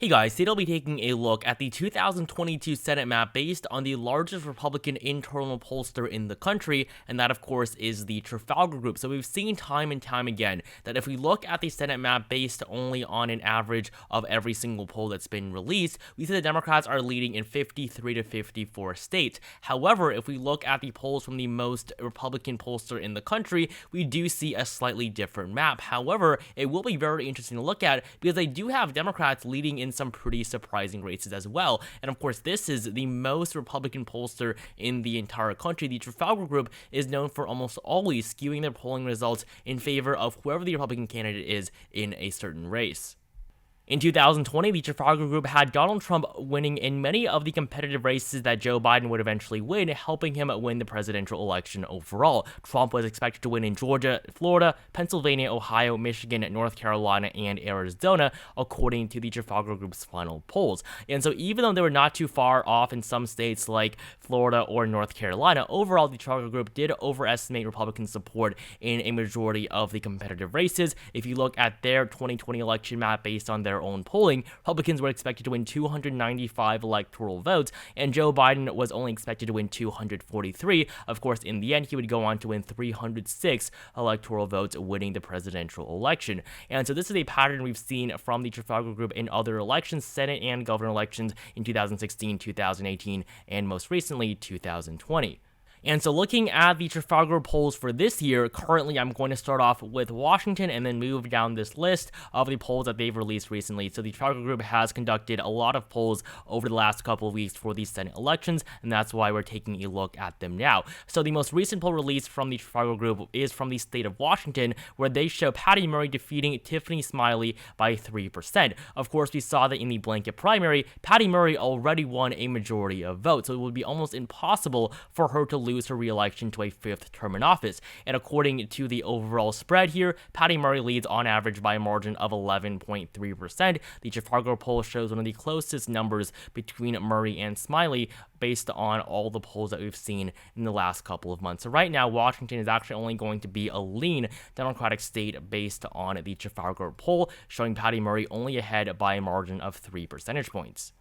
Hey guys, today I'll be taking a look at the 2022 Senate map based on the largest Republican internal pollster in the country, and that of course is the Trafalgar Group. So we've seen time and time again that if we look at the Senate map based only on an average of every single poll that's been released, we see the Democrats are leading in 53 to 54 states. However, if we look at the polls from the most Republican pollster in the country, we do see a slightly different map. However, it will be very interesting to look at because they do have Democrats leading in some pretty surprising races as well. And of course, this is the most Republican pollster in the entire country. The Trafalgar Group is known for almost always skewing their polling results in favor of whoever the Republican candidate is in a certain race. In 2020, the Trafalgar Group had Donald Trump winning in many of the competitive races that Joe Biden would eventually win, helping him win the presidential election overall. Trump was expected to win in Georgia, Florida, Pennsylvania, Ohio, Michigan, North Carolina, and Arizona, according to the Trafalgar Group's final polls. And so even though they were not too far off in some states like Florida or North Carolina, overall, the Trafalgar Group did overestimate Republican support in a majority of the competitive races. If you look at their 2020 election map based on their own polling, Republicans were expected to win 295 electoral votes, and Joe Biden was only expected to win 243. Of course, in the end, he would go on to win 306 electoral votes, winning the presidential election. And so this is a pattern we've seen from the Trafalgar Group in other elections, Senate and governor elections in 2016, 2018, and most recently, 2020. And so looking at the Trafalgar polls for this year, currently I'm going to start off with Washington and then move down this list of the polls that they've released recently. So the Trafalgar Group has conducted a lot of polls over the last couple of weeks for these Senate elections, and that's why we're taking a look at them now. So the most recent poll released from the Trafalgar Group is from the state of Washington, where they show Patty Murray defeating Tiffany Smiley by 3%. Of course, we saw that in the blanket primary, Patty Murray already won a majority of votes, so it would be almost impossible for her to lose her re-election to a fifth term in office. And according to the overall spread here, Patty Murray leads on average by a margin of 11.3%. The Trafalgar poll shows one of the closest numbers between Murray and Smiley based on all the polls that we've seen in the last couple of months. So right now, Washington is actually only going to be a lean Democratic state based on the Trafalgar poll, showing Patty Murray only ahead by a margin of 3 percentage points.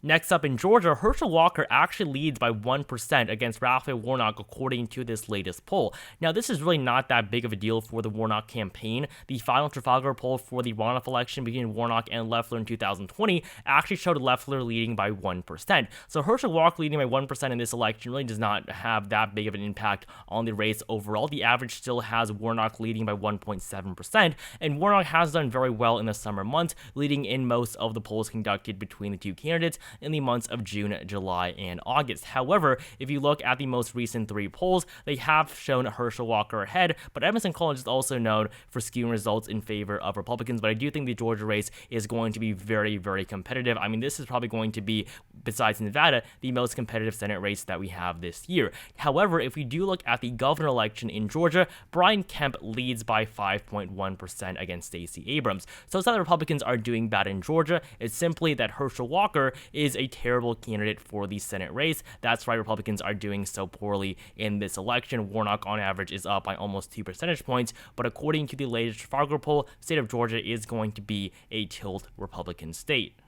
Next up in Georgia, Herschel Walker actually leads by 1% against Raphael Warnock according to this latest poll. Now, this is really not that big of a deal for the Warnock campaign. The final Trafalgar poll for the runoff election between Warnock and Loeffler in 2020 actually showed Loeffler leading by 1%. So Herschel Walker leading by 1% in this election really does not have that big of an impact on the race overall. The average still has Warnock leading by 1.7%, and Warnock has done very well in the summer months, leading in most of the polls conducted between the two candidates in the months of June, July, and August. However, if you look at the most recent three polls, they have shown Herschel Walker ahead, but Emerson College is also known for skewing results in favor of Republicans, but I do think the Georgia race is going to be very, very competitive. I mean, this is probably going to be, besides Nevada, the most competitive Senate race that we have this year. However, if we do look at the governor election in Georgia, Brian Kemp leads by 5.1% against Stacey Abrams. So it's not that Republicans are doing bad in Georgia, it's simply that Herschel Walker is a terrible candidate for the Senate race. That's why Republicans are doing so poorly in this election. Warnock, on average, is up by almost 2 percentage points, but according to the latest Trafalgar poll, the state of Georgia is going to be a tilt Republican state.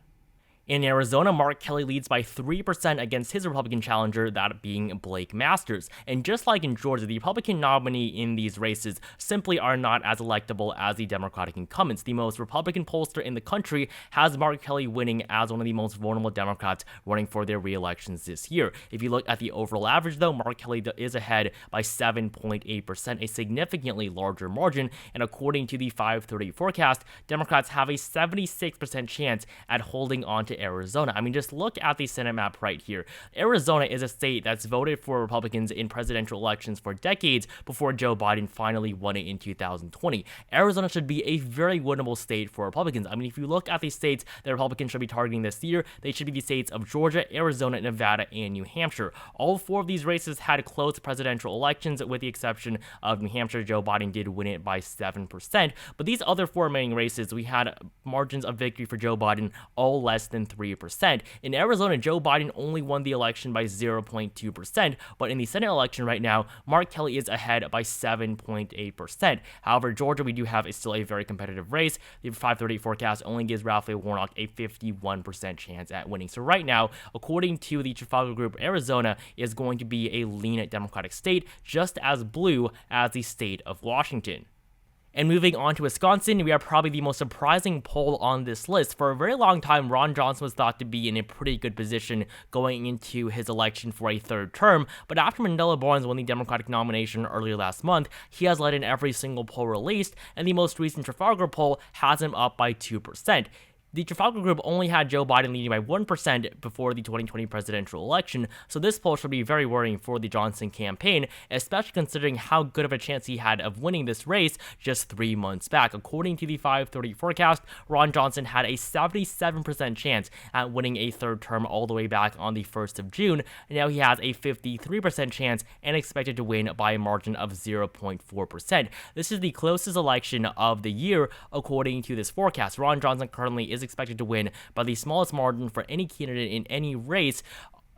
In Arizona, Mark Kelly leads by 3% against his Republican challenger, that being Blake Masters. And just like in Georgia, the Republican nominee in these races simply are not as electable as the Democratic incumbents. The most Republican pollster in the country has Mark Kelly winning as one of the most vulnerable Democrats running for their re-elections this year. If you look at the overall average, though, Mark Kelly is ahead by 7.8%, a significantly larger margin. And according to the 530 forecast, Democrats have a 76% chance at holding on to Arizona. I mean, just look at the Senate map right here. Arizona is a state that's voted for Republicans in presidential elections for decades before Joe Biden finally won it in 2020. Arizona should be a very winnable state for Republicans. I mean, if you look at the states that Republicans should be targeting this year, they should be the states of Georgia, Arizona, Nevada, and New Hampshire. All four of these races had close presidential elections, with the exception of New Hampshire. Joe Biden did win it by 7%, but these other four remaining races, we had margins of victory for Joe Biden all less than 3%. In Arizona, Joe Biden only won the election by 0.2%, but in the Senate election right now, Mark Kelly is ahead by 7.8%. However, Georgia, we do have is still a very competitive race. The 538 forecast only gives Raphael Warnock a 51% chance at winning. So right now, according to the Trafalgar Group, Arizona is going to be a lean Democratic state, just as blue as the state of Washington. And moving on to Wisconsin, we are probably the most surprising poll on this list. For a very long time, Ron Johnson was thought to be in a pretty good position going into his election for a third term, but after Mandela Barnes won the Democratic nomination earlier last month, he has led in every single poll released, and the most recent Trafalgar poll has him up by 2%. The Trafalgar Group only had Joe Biden leading by 1% before the 2020 presidential election, so this poll should be very worrying for the Johnson campaign, especially considering how good of a chance he had of winning this race just 3 months back. According to the 530 forecast, Ron Johnson had a 77% chance at winning a third term all the way back on the 1st of June, and now he has a 53% chance and expected to win by a margin of 0.4%. This is the closest election of the year, according to this forecast. Ron Johnson currently is expected to win by the smallest margin for any candidate in any race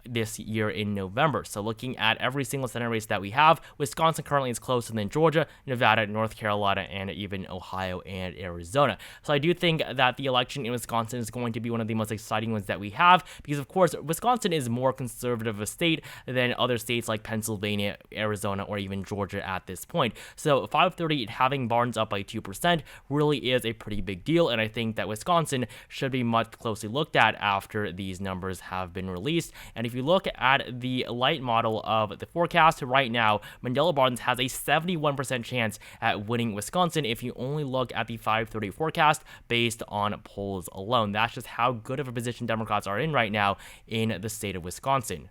this year in November. So looking at every single Senate race that we have, Wisconsin currently is closer than Georgia, Nevada, North Carolina, and even Ohio and Arizona. So I do think that the election in Wisconsin is going to be one of the most exciting ones that we have, because of course Wisconsin is more conservative of a state than other states like Pennsylvania, Arizona, or even Georgia at this point. So 530 having Barnes up by 2% really is a pretty big deal, and I think that Wisconsin should be much closely looked at after these numbers have been released. And if you look at the light model of the forecast right now, Mandela Barnes has a 71% chance at winning Wisconsin if you only look at the 530 forecast based on polls alone. That's just how good of a position Democrats are in right now in the state of Wisconsin.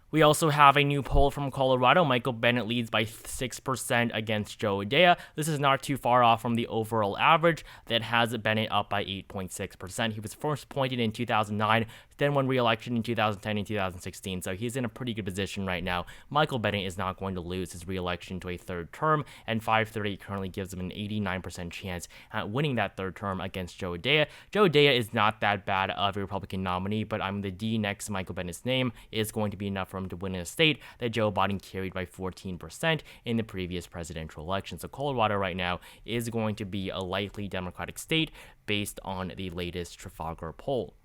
We also have a new poll from Colorado. Michael Bennet leads by 6% against Joe Dea. This is not too far off from the overall average that has Bennet up by 8.6%. He was first appointed in 2009, then won re-election in 2010 and 2016, so he's in a pretty good position right now. Michael Bennet is not going to lose his re-election to a third term, and 530 currently gives him an 89% chance at winning that third term against Joe Dea. Joe Dea is not that bad of a Republican nominee, but the D next to Michael Bennet's name is going to be enough for him to win in a state that Joe Biden carried by 14% in the previous presidential election. So Colorado right now is going to be a likely Democratic state based on the latest Trafalgar poll.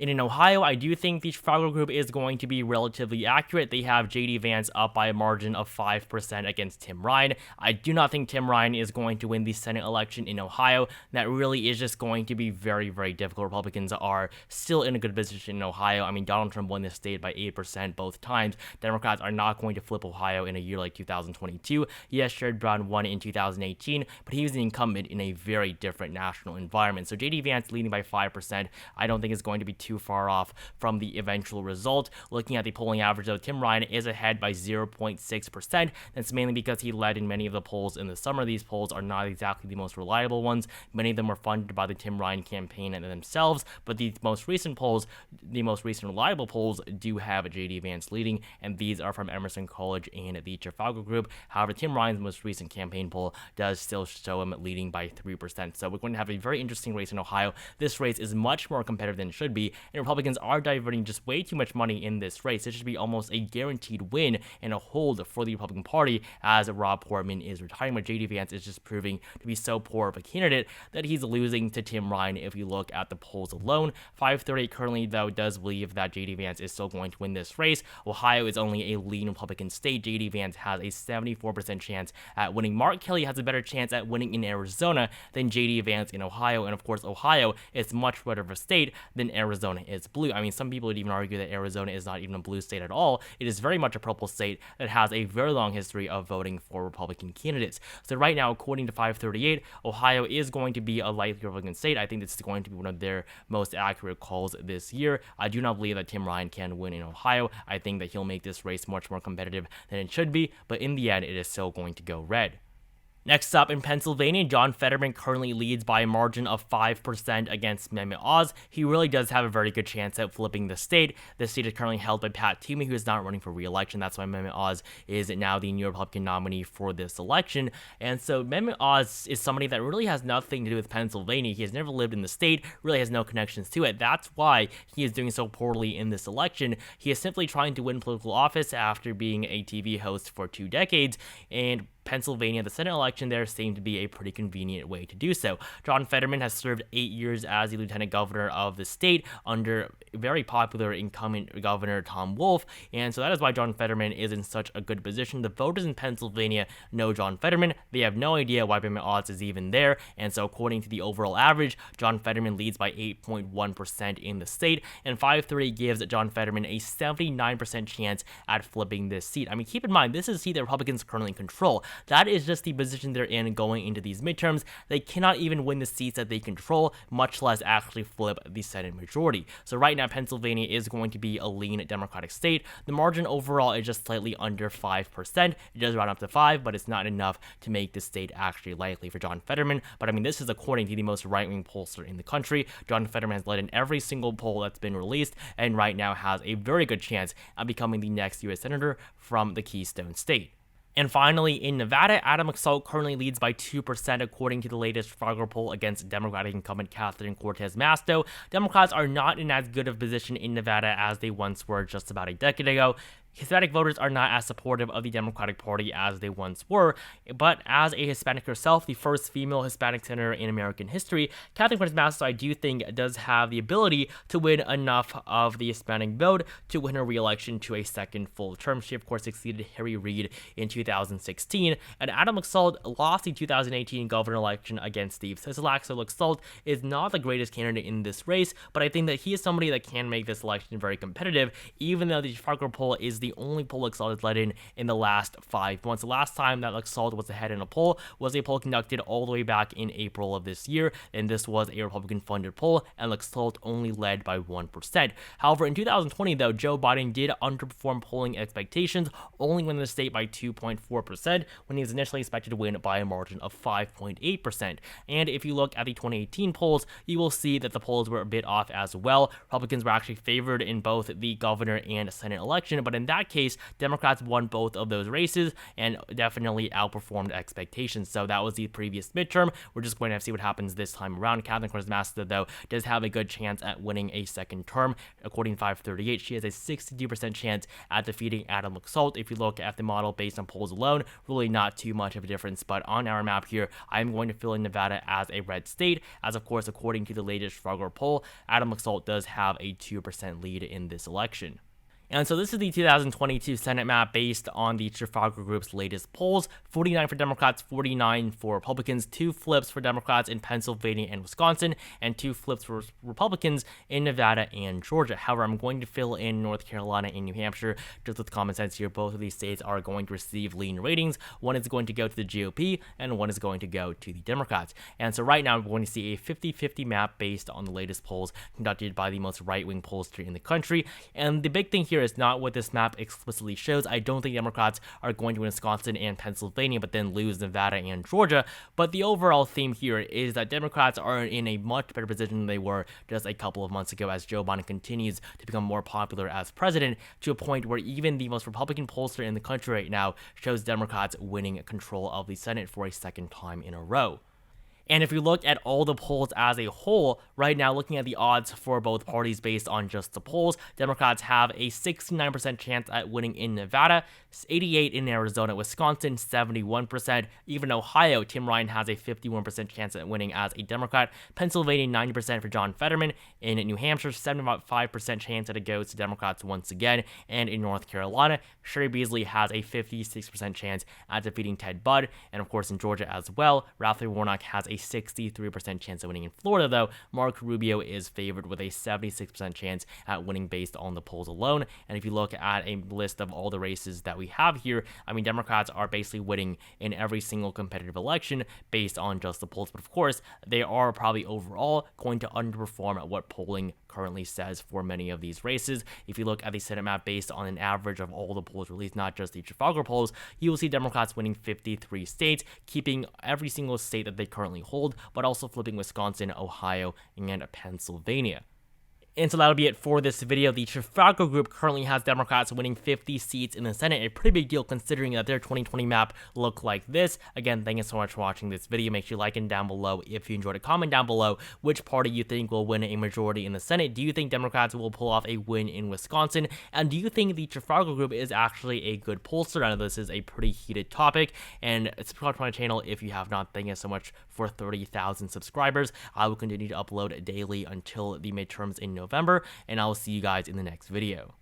And in Ohio, I do think the Trafalgar Group is going to be relatively accurate. They have J.D. Vance up by a margin of 5% against Tim Ryan. I do not think Tim Ryan is going to win the Senate election in Ohio. That really is just going to be very, very difficult. Republicans are still in a good position in Ohio. Donald Trump won this state by 8% both times. Democrats are not going to flip Ohio in a year like 2022. Yes, Sherrod Brown won in 2018, but he was an incumbent in a very different national environment. So J.D. Vance leading by 5%, I don't think is going to be too far off from the eventual result. Looking at the polling average, though, Tim Ryan is ahead by 0.6%. That's mainly because he led in many of the polls in the summer. These polls are not exactly the most reliable ones. Many of them were funded by the Tim Ryan campaign and themselves, but the most recent reliable polls do have J.D. Vance leading, and these are from Emerson College and the Trafalgar Group. However, Tim Ryan's most recent campaign poll does still show him leading by 3%. So we're going to have a very interesting race in Ohio. This race is much more competitive than it should be, and Republicans are diverting just way too much money in this race. It should be almost a guaranteed win and a hold for the Republican Party, as Rob Portman is retiring, but J.D. Vance is just proving to be so poor of a candidate that he's losing to Tim Ryan if you look at the polls alone. 538 currently, though, does believe that J.D. Vance is still going to win this race. Ohio is only a lean Republican state. J.D. Vance has a 74% chance at winning. Mark Kelly has a better chance at winning in Arizona than J.D. Vance in Ohio, and of course, Ohio is much better of a state than Arizona is blue. Some people would even argue that Arizona is not even a blue state at all. It is very much a purple state that has a very long history of voting for Republican candidates. So right now, according to 538, Ohio is going to be a likely Republican state. I think this is going to be one of their most accurate calls this year. I do not believe that Tim Ryan can win in Ohio. I think that he'll make this race much more competitive than it should be, but in the end, it is still going to go red. Next up, in Pennsylvania, John Fetterman currently leads by a margin of 5% against Mehmet Oz. He really does have a very good chance at flipping the state. The state is currently held by Pat Toomey, who is not running for re-election. That's why Mehmet Oz is now the new Republican nominee for this election. And so Mehmet Oz is somebody that really has nothing to do with Pennsylvania. He has never lived in the state, really has no connections to it. That's why he is doing so poorly in this election. He is simply trying to win political office after being a TV host for 2 decades, and Pennsylvania, the Senate election there seemed to be a pretty convenient way to do so. John Fetterman has served 8 years as the lieutenant governor of the state under very popular incumbent governor Tom Wolf, and so that is why John Fetterman is in such a good position. The voters in Pennsylvania know John Fetterman. They have no idea why Mehmet Oz is even there, and so according to the overall average, John Fetterman leads by 8.1% in the state, and 538 gives John Fetterman a 79% chance at flipping this seat. I mean, keep in mind, this is a seat that Republicans currently control. That is just the position they're in going into these midterms. They cannot even win the seats that they control, much less actually flip the Senate majority. So right now, Pennsylvania is going to be a lean Democratic state. The margin overall is just slightly under 5%. It does round up to 5, but it's not enough to make the state actually likely for John Fetterman. But I mean, this is according to the most right-wing pollster in the country. John Fetterman has led in every single poll that's been released, and right now has a very good chance at becoming the next U.S. Senator from the Keystone State. And finally, in Nevada, Adam Laxalt currently leads by 2% according to the latest Trafalgar poll against Democratic incumbent Catherine Cortez Masto. Democrats are not in as good of a position in Nevada as they once were just about a decade ago. Hispanic voters are not as supportive of the Democratic Party as they once were, but as a Hispanic herself, the first female Hispanic senator in American history, Catherine Cortez Masto, I do think, does have the ability to win enough of the Hispanic vote to win her re-election to a second full term. She, of course, succeeded Harry Reid in 2016, and Adam Laxalt lost the 2018 governor election against Steve Sisolak, so Laxalt is not the greatest candidate in this race, but I think that he is somebody that can make this election very competitive, even though the Trafalgar poll is the only poll Laxalt has led in the last 5 months. The last time that Laxalt was ahead in a poll was a poll conducted all the way back in April of this year, and this was a Republican-funded poll, and Laxalt only led by 1%. However, in 2020, though, Joe Biden did underperform polling expectations, only winning the state by 2.4%, when he was initially expected to win by a margin of 5.8%. And if you look at the 2018 polls, you will see that the polls were a bit off as well. Republicans were actually favored in both the governor and Senate election, but in that case, Democrats won both of those races and definitely outperformed expectations. So that was the previous midterm. We're just going to have to see what happens this time around. Catherine Cortez Masto, though, does have a good chance at winning a second term. According to 538, she has a 62% chance at defeating Adam Laxalt. If you look at the model based on polls alone, really not too much of a difference. But on our map here, I'm going to fill in Nevada as a red state, as of course, according to the latest Trafalgar poll, Adam Laxalt does have a 2% lead in this election. And so this is the 2022 Senate map based on the Trafalgar Group's latest polls. 49 for Democrats, 49 for Republicans, 2 flips for Democrats in Pennsylvania and Wisconsin, and 2 flips for Republicans in Nevada and Georgia. However, I'm going to fill in North Carolina and New Hampshire just with common sense here. Both of these states are going to receive lean ratings. One is going to go to the GOP, and one is going to go to the Democrats. And so right now, we're going to see a 50-50 map based on the latest polls conducted by the most right-wing pollster in the country. And the big thing here is not what this map explicitly shows. I don't think Democrats are going to win Wisconsin and Pennsylvania, but then lose Nevada and Georgia. But the overall theme here is that Democrats are in a much better position than they were just a couple of months ago as Joe Biden continues to become more popular as president, to a point where even the most Republican pollster in the country right now shows Democrats winning control of the Senate for a second time in a row. And if you look at all the polls as a whole, right now, looking at the odds for both parties based on just the polls, Democrats have a 69% chance at winning in Nevada, 88% in Arizona, Wisconsin, 71%. Even Ohio, Tim Ryan has a 51% chance at winning as a Democrat. Pennsylvania, 90% for John Fetterman. In New Hampshire, 75% chance that it goes to Democrats once again. And in North Carolina, Sherry Beasley has a 56% chance at defeating Ted Budd. And of course, in Georgia as well, Raphael Warnock has a 63% chance of winning in Florida, though, Marco Rubio is favored with a 76% chance at winning based on the polls alone. And if you look at a list of all the races that we have here, I mean, Democrats are basically winning in every single competitive election based on just the polls. But of course, they are probably overall going to underperform at what polling currently says for many of these races. If you look at the Senate map based on an average of all the polls released, not just the Trafalgar polls, you will see Democrats winning 53 states, keeping every single state that they currently hold, but also flipping Wisconsin, Ohio, and Pennsylvania. And so that'll be it for this video. The Trafalgar Group currently has Democrats winning 50 seats in the Senate, a pretty big deal considering that their 2020 map looked like this. Again, thank you so much for watching this video. Make sure you like it down below if you enjoyed it. Comment down below which party you think will win a majority in the Senate. Do you think Democrats will pull off a win in Wisconsin? And do you think the Trafalgar Group is actually a good pollster? I know this is a pretty heated topic, and subscribe to my channel if you have not. Thank you so much for 30,000 subscribers. I will continue to upload daily until the midterms in November, and I will see you guys in the next video.